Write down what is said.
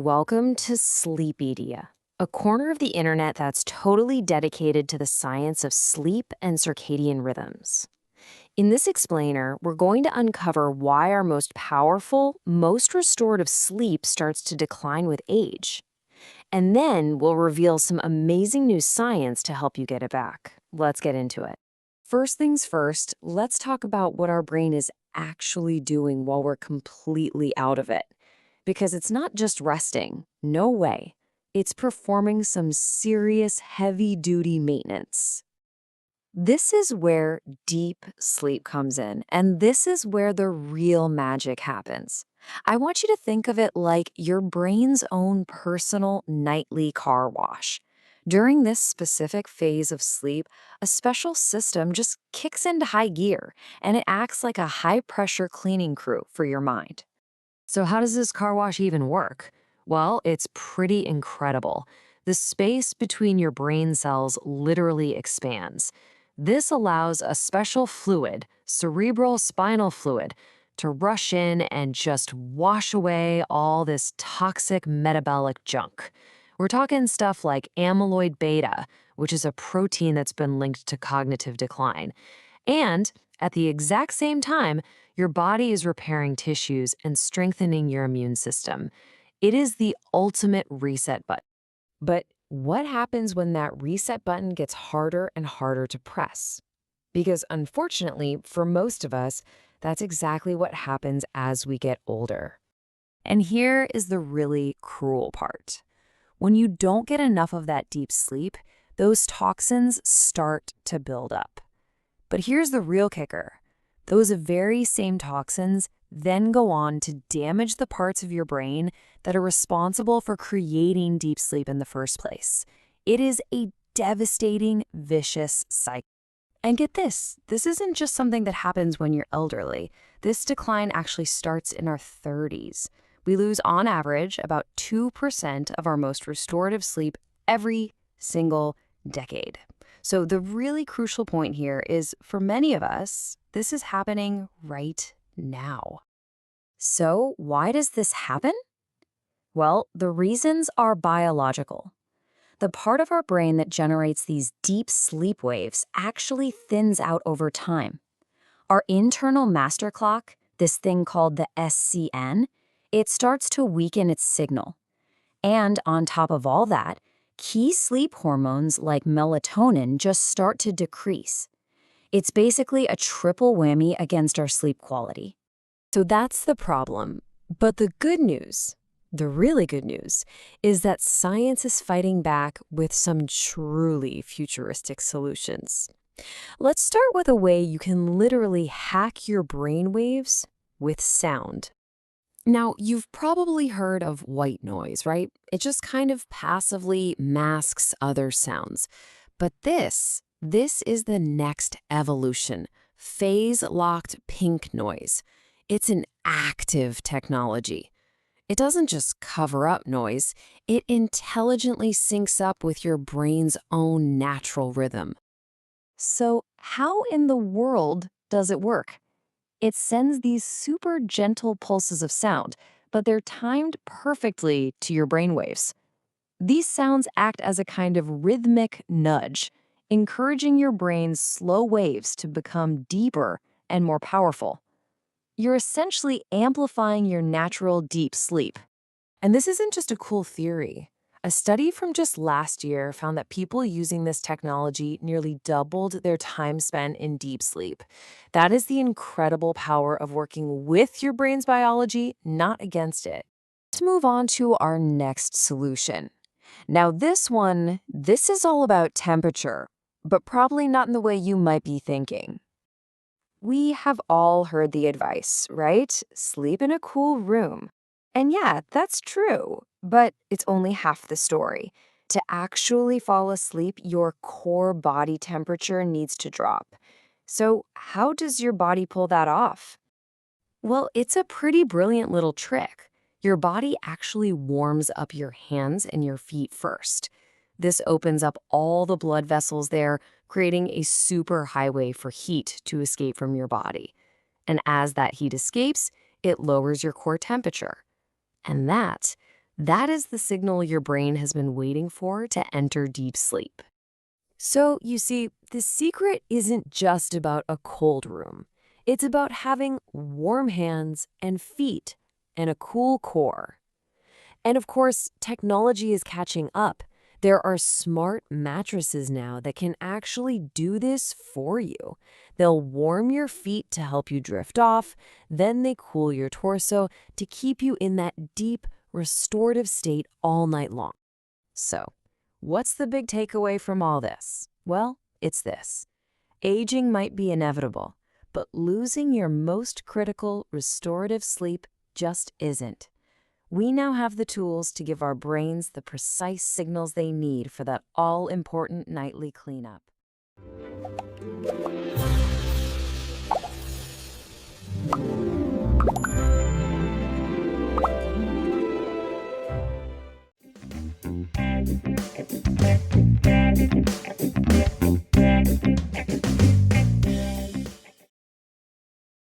Welcome to Sleepedia, a corner of the internet that's totally dedicated to the science of sleep and circadian rhythms. In this explainer, we're going to uncover why our most powerful, most restorative sleep starts to decline with age. And then we'll reveal some amazing new science to help you get it back. Let's get into it. First things first, let's talk about what our brain is actually doing while we're completely out of it. Because it's not just resting, no way. It's performing some serious heavy-duty maintenance. This is where deep sleep comes in, and this is where the real magic happens. I want you to think of it like your brain's own personal nightly car wash. During this specific phase of sleep, a special system just kicks into high gear, and it acts like a high-pressure cleaning crew for your mind. So how does this car wash even work? Well, it's pretty incredible. The space between your brain cells literally expands. This allows a special fluid, cerebral spinal fluid, to rush in and just wash away all this toxic metabolic junk. We're talking stuff like amyloid beta, which is a protein that's been linked to cognitive decline. And at the exact same time, your body is repairing tissues and strengthening your immune system. It is the ultimate reset button. But what happens when that reset button gets harder and harder to press? Because unfortunately, for most of us, that's exactly what happens as we get older. And here is the really cruel part. When you don't get enough of that deep sleep, those toxins start to build up. But here's the real kicker. Those very same toxins then go on to damage the parts of your brain that are responsible for creating deep sleep in the first place. It is a devastating, vicious cycle. And get this isn't just something that happens when you're elderly. This decline actually starts in our 30s. We lose, on average, about 2% of our most restorative sleep every single decade. So the really crucial point here is, for many of us, this is happening right now. So why does this happen? Well, the reasons are biological. The part of our brain that generates these deep sleep waves actually thins out over time. Our internal master clock, this thing called the SCN, it starts to weaken its signal. And on top of all that, key sleep hormones like melatonin just start to decrease. It's basically a triple whammy against our sleep quality. So that's the problem. But the good news, the really good news, is that science is fighting back with some truly futuristic solutions. Let's start with a way you can literally hack your brain waves with sound. Now, you've probably heard of white noise, right? It just kind of passively masks other sounds. But this is the next evolution, phase-locked pink noise. It's an active technology. It doesn't just cover up noise, it intelligently syncs up with your brain's own natural rhythm. So how in the world does it work? It sends these super gentle pulses of sound, but they're timed perfectly to your brainwaves. These sounds act as a kind of rhythmic nudge, encouraging your brain's slow waves to become deeper and more powerful. You're essentially amplifying your natural deep sleep. And this isn't just a cool theory. A study from just last year found that people using this technology nearly doubled their time spent in deep sleep. That is the incredible power of working with your brain's biology, not against it. Let's move on to our next solution. Now this is all about temperature, but probably not in the way you might be thinking. We have all heard the advice, right? Sleep in a cool room. And yeah, that's true, but it's only half the story. To actually fall asleep, your core body temperature needs to drop. So how does your body pull that off? Well, it's a pretty brilliant little trick. Your body actually warms up your hands and your feet first. This opens up all the blood vessels there, creating a super highway for heat to escape from your body. And as that heat escapes, it lowers your core temperature. And That is the signal your brain has been waiting for to enter deep sleep. So, you see, the secret isn't just about a cold room. It's about having warm hands and feet and a cool core. And of course, technology is catching up. There are smart mattresses now that can actually do this for you. They'll warm your feet to help you drift off, then they cool your torso to keep you in that deep, restorative state all night long. So, what's the big takeaway from all this? Well, it's this. Aging might be inevitable, but losing your most critical restorative sleep just isn't. We now have the tools to give our brains the precise signals they need for that all-important nightly cleanup.